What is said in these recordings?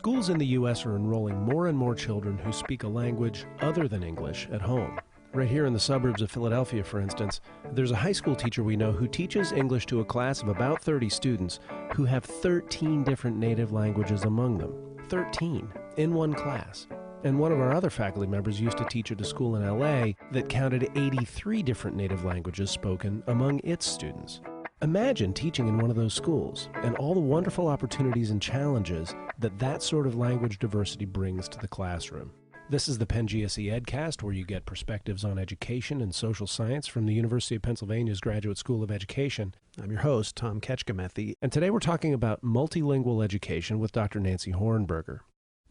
Schools in the U.S. are enrolling more and more children who speak a language other than English at home. Right here in the suburbs of Philadelphia, for instance, there's a high school teacher we know who teaches English to a class of about 30 students who have 13 different native languages among them. 13 in one class. And one of our other faculty members used to teach at a school in L.A. that counted 83 different native languages spoken among its students. Imagine teaching in one of those schools and all the wonderful opportunities and challenges that that sort of language diversity brings to the classroom. This is the Penn GSE Edcast, where you get perspectives on education and social science from the University of Pennsylvania's Graduate School of Education. I'm your host, Tom Ketchkamethy, and today we're talking about multilingual education with Dr. Nancy Hornberger.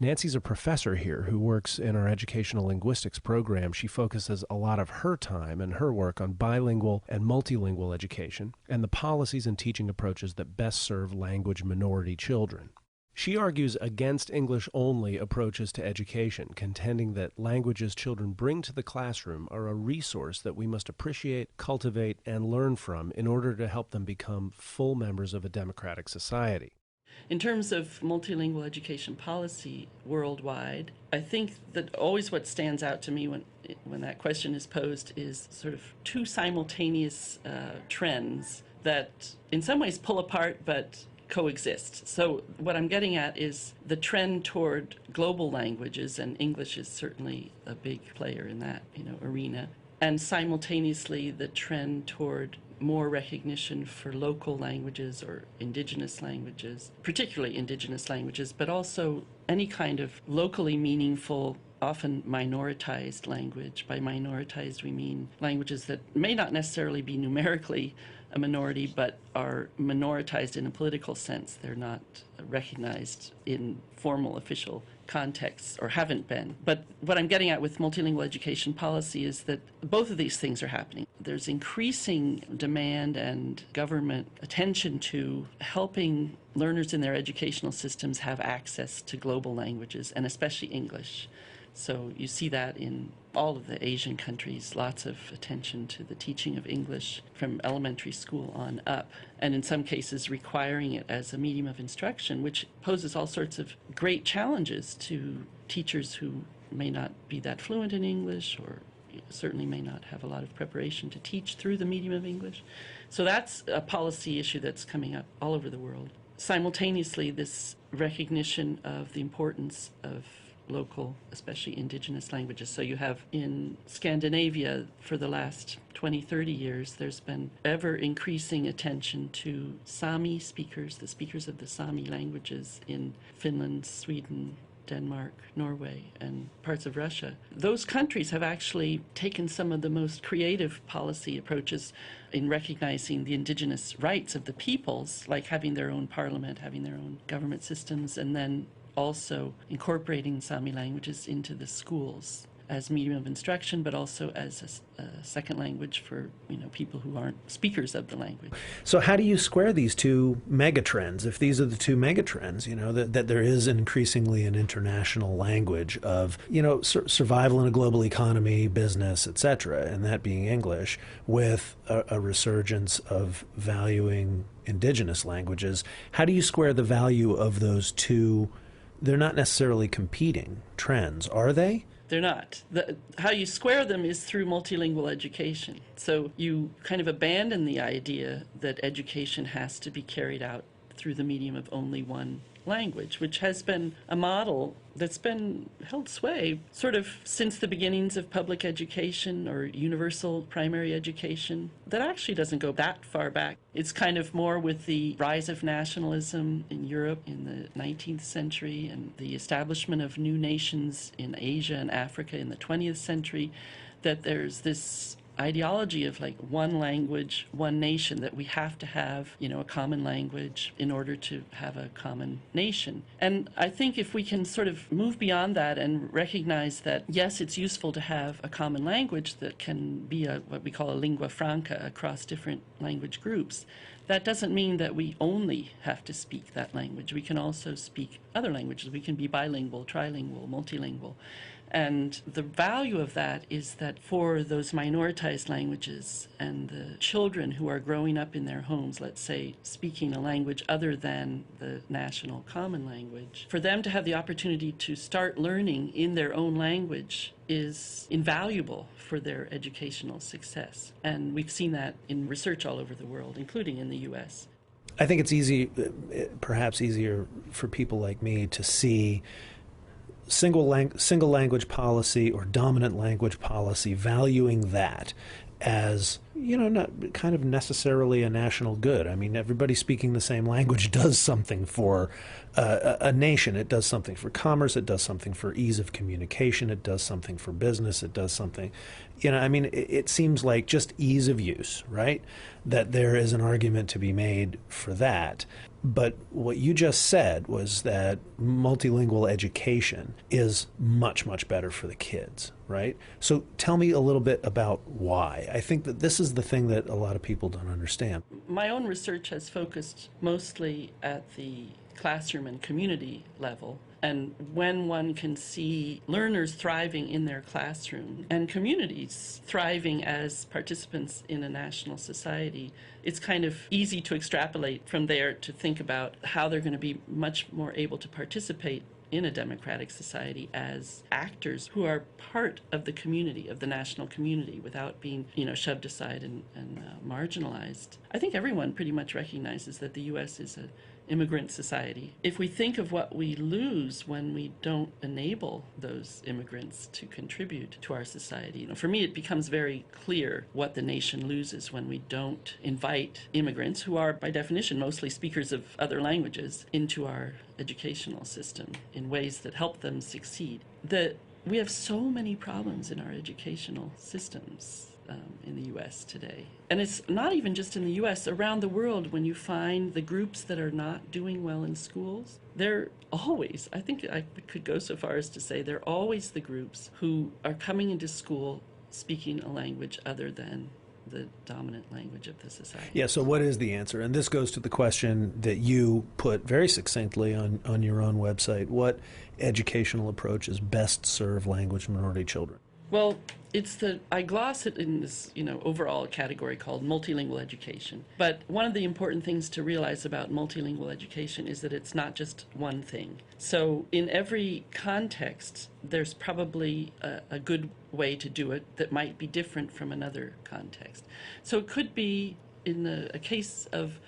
Nancy's a professor here who works in our educational linguistics program. She focuses a lot of her time and her work on bilingual and multilingual education and the policies and teaching approaches that best serve language minority children. She argues against English-only approaches to education, contending that languages children bring to the classroom are a resource that we must appreciate, cultivate, and learn from in order to help them become full members of a democratic society. In terms of multilingual education policy worldwide, I think that always what stands out to me when that question is posed is sort of two simultaneous trends that in some ways pull apart but coexist. So what I'm getting at is the trend toward global languages, and English is certainly a big player in that arena, and simultaneously the trend toward more recognition for local languages or indigenous languages, particularly indigenous languages, but also any kind of locally meaningful, often minoritized language. By minoritized, we mean languages that may not necessarily be numerically a minority, but are minoritized in a political sense. They're not recognized in formal official contexts, or haven't been. But what I'm getting at with multilingual education policy is that both of these things are happening. There's increasing demand and government attention to helping learners in their educational systems have access to global languages, and especially English. So you see that in all of the Asian countries, lots of attention to the teaching of English from elementary school on up, and in some cases requiring it as a medium of instruction, which poses all sorts of great challenges to teachers who may not be that fluent in English, or certainly may not have a lot of preparation to teach through the medium of English. So that's a policy issue that's coming up all over the world. Simultaneously, this recognition of the importance of local, especially indigenous languages. So you have in Scandinavia for the last 20, 30 years, there's been ever increasing attention to Sami speakers, the speakers of the Sami languages in Finland, Sweden, Denmark, Norway, and parts of Russia. Those countries have actually taken some of the most creative policy approaches in recognizing the indigenous rights of the peoples, like having their own parliament, having their own government systems, and then also incorporating Sami languages into the schools as medium of instruction, but also as a second language for people who aren't speakers of the language. So how do you square these two megatrends? If these are the two megatrends, that there is increasingly an international language of survival in a global economy, business, etc., and that being English, with a resurgence of valuing indigenous languages, how do you square the value of those two? They're not necessarily competing trends, are they? They're not. How you square them is through multilingual education. So you kind of abandon the idea that education has to be carried out through the medium of only one language, which has been a model that's been held sway sort of since the beginnings of public education or universal primary education. That actually doesn't go that far back. It's kind of more with the rise of nationalism in Europe in the 19th century and the establishment of new nations in Asia and Africa in the 20th century that there's this ideology of like one language, one nation, that we have to have, a common language in order to have a common nation. And I think if we can sort of move beyond that and recognize that, yes, it's useful to have a common language that can be what we call a lingua franca across different language groups, that doesn't mean that we only have to speak that language. We can also speak other languages. We can be bilingual, trilingual, multilingual. And the value of that is that for those minoritized languages and the children who are growing up in their homes, let's say, speaking a language other than the national common language, for them to have the opportunity to start learning in their own language is invaluable for their educational success. And we've seen that in research all over the world, including in the U.S. I think it's easy, perhaps easier for people like me to see single language policy or dominant language policy, valuing that as, not kind of necessarily a national good. I mean, everybody speaking the same language does something for a nation. It does something for commerce. It does something for ease of communication. It does something for business. It does something, it seems like just ease of use, right? That there is an argument to be made for that. But what you just said was that multilingual education is much, much better for the kids, right? So tell me a little bit about why. I think that this is the thing that a lot of people don't understand. My own research has focused mostly at the classroom and community level. And when one can see learners thriving in their classroom and communities thriving as participants in a national society, it's kind of easy to extrapolate from there to think about how they're going to be much more able to participate in a democratic society as actors who are part of the community, of the national community, without being, shoved aside and marginalized. I think everyone pretty much recognizes that the U.S. is an immigrant society. If we think of what we lose when we don't enable those immigrants to contribute to our society, for me it becomes very clear what the nation loses when we don't invite immigrants, who are by definition mostly speakers of other languages, into our educational system in ways that help them succeed. We have so many problems in our educational systems in the U.S. today. And it's not even just in the U.S. Around the world, when you find the groups that are not doing well in schools, they're always, I think I could go so far as to say, they're always the groups who are coming into school speaking a language other than the dominant language of the society. Yeah, so what is the answer? And this goes to the question that you put very succinctly on your own website. What educational approaches best serve language minority children? Well, I gloss it in this, overall category called multilingual education. But one of the important things to realize about multilingual education is that it's not just one thing. So in every context, there's probably a good way to do it that might be different from another context. So it could be in a case of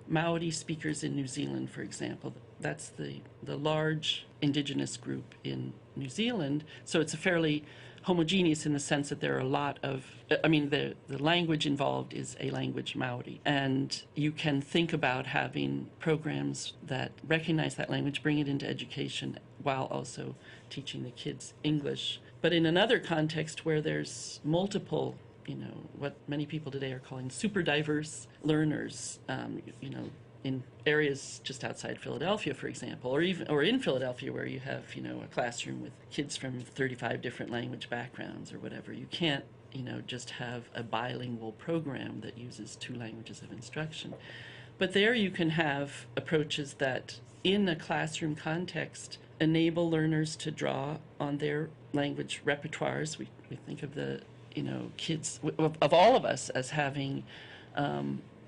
Maori speakers in New Zealand, for example. That's the large indigenous group in New Zealand. So it's a fairly homogeneous in the sense that there are a lot of, the language involved is a language Maori. And you can think about having programs that recognize that language, bring it into education, while also teaching the kids English. But in another context where there's multiple, what many people today are calling super diverse learners, in areas just outside Philadelphia, for example, or in Philadelphia, where you have, a classroom with kids from 35 different language backgrounds or whatever. You can't, just have a bilingual program that uses two languages of instruction. But there you can have approaches that, in a classroom context, enable learners to draw on their language repertoires. We think of the, kids, of all of us, as having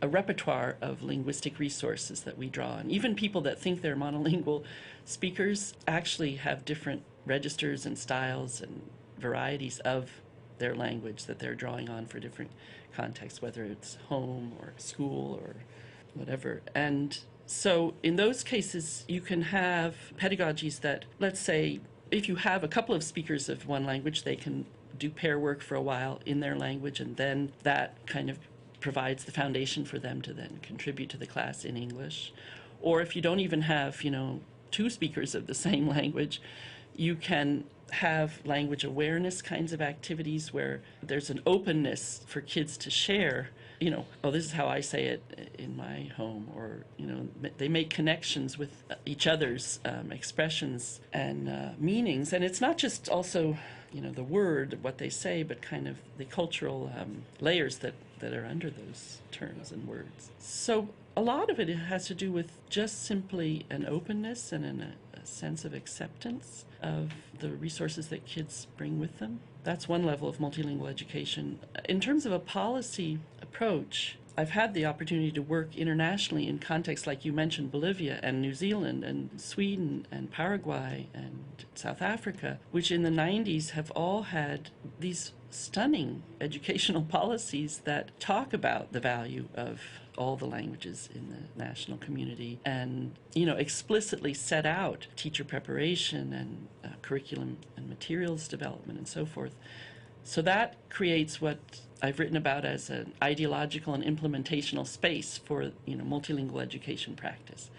a repertoire of linguistic resources that we draw on. Even people that think they're monolingual speakers actually have different registers and styles and varieties of their language that they're drawing on for different contexts, whether it's home or school or whatever. And so in those cases, you can have pedagogies that, let's say, if you have a couple of speakers of one language, they can do pair work for a while in their language, and then that kind of provides the foundation for them to then contribute to the class in English. Or if you don't even have, two speakers of the same language, you can have language awareness kinds of activities where there's an openness for kids to share, this is how I say it in my home, or, they make connections with each other's expressions and meanings. And it's not just also, the word, what they say, but kind of the cultural layers that are under those terms and words. So a lot of it has to do with just simply an openness and a sense of acceptance of the resources that kids bring with them. That's one level of multilingual education. In terms of a policy approach, I've had the opportunity to work internationally in contexts like you mentioned, Bolivia and New Zealand and Sweden and Paraguay and South Africa, which in the 90s have all had these stunning educational policies that talk about the value of all the languages in the national community and, explicitly set out teacher preparation and curriculum and materials development and so forth. So that creates what I've written about as an ideological and implementational space for, multilingual education practice.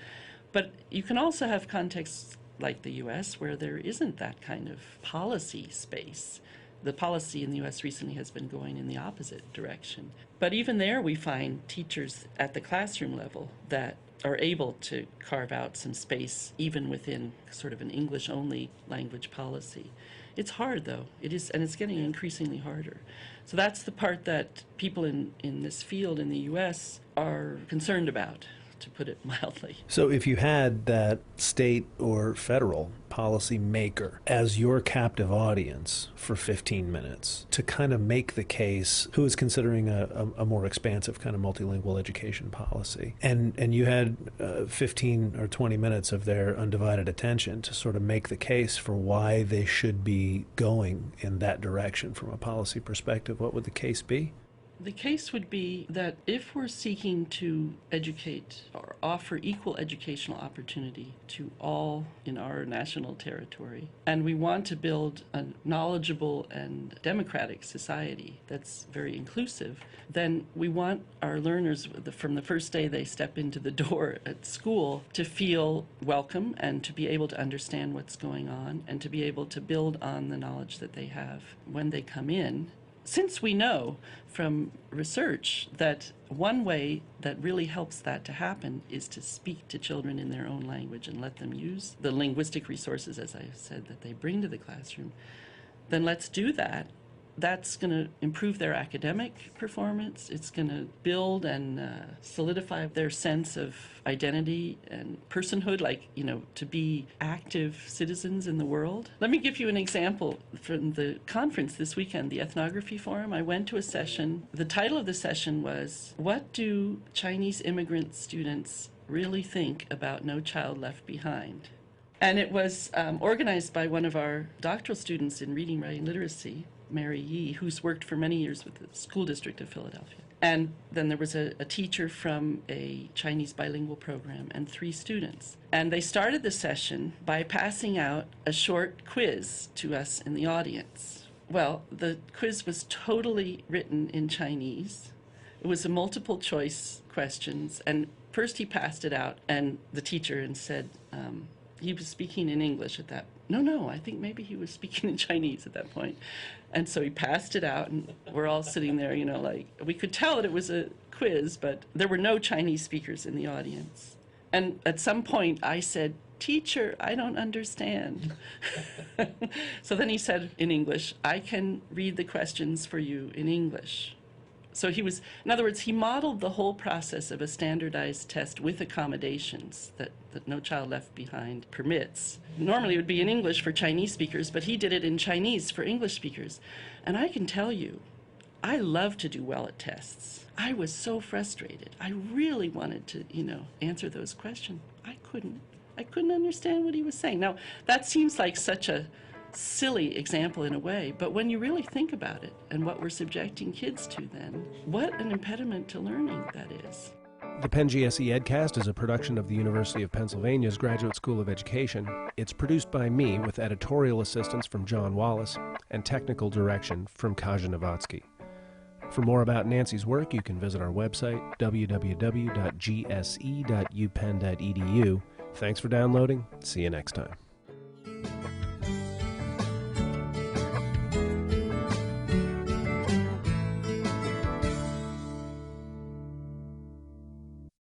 But you can also have contexts like the U.S. where there isn't that kind of policy space. The policy in the U.S. recently has been going in the opposite direction. But even there we find teachers at the classroom level that are able to carve out some space even within sort of an English-only language policy. It's hard, though. It is, and it's getting increasingly harder. So that's the part that people in this field in the U.S. are concerned about, to put it mildly. So if you had that state or federal policy maker as your captive audience for 15 minutes to kind of make the case, who is considering a more expansive kind of multilingual education policy, and you had 15 or 20 minutes of their undivided attention to sort of make the case for why they should be going in that direction from a policy perspective, what would the case be? The case would be that if we're seeking to educate or offer equal educational opportunity to all in our national territory, and we want to build a knowledgeable and democratic society that's very inclusive, then we want our learners from the first day they step into the door at school to feel welcome and to be able to understand what's going on and to be able to build on the knowledge that they have when they come in. Since we know from research that one way that really helps that to happen is to speak to children in their own language and let them use the linguistic resources, as I said, that they bring to the classroom, then let's do that. That's going to improve their academic performance. It's going to build and solidify their sense of identity and personhood, like, to be active citizens in the world. Let me give you an example from the conference this weekend, the Ethnography Forum. I went to a session. The title of the session was, "What do Chinese immigrant students really think about No Child Left Behind?" And it was organized by one of our doctoral students in reading, writing, literacy, Mary Yee, who's worked for many years with the school district of Philadelphia. And then there was a teacher from a Chinese bilingual program and 3 students. And they started the session by passing out a short quiz to us in the audience. Well, the quiz was totally written in Chinese. It was a multiple choice questions. And first he passed it out and the teacher and said, he was speaking in English at that. No, I think maybe he was speaking in Chinese at that point. And so he passed it out, and we're all sitting there, like, we could tell that it was a quiz, but there were no Chinese speakers in the audience. And at some point I said, "Teacher, I don't understand." So then he said in English, "I can read the questions for you in English." So he was, in other words, he modeled the whole process of a standardized test with accommodations that No Child Left Behind permits. Normally it would be in English for Chinese speakers, but he did it in Chinese for English speakers. And I can tell you, I love to do well at tests. I was so frustrated. I really wanted to, answer those questions. I couldn't understand what he was saying. Now, that seems like such a silly example in a way, but when you really think about it and what we're subjecting kids to then, what an impediment to learning that is. The Penn GSE Edcast is a production of the University of Pennsylvania's Graduate School of Education. It's produced by me with editorial assistance from John Wallace and technical direction from Kaja Novatsky. For more about Nancy's work, you can visit our website, www.gse.upenn.edu. Thanks for downloading. See you next time.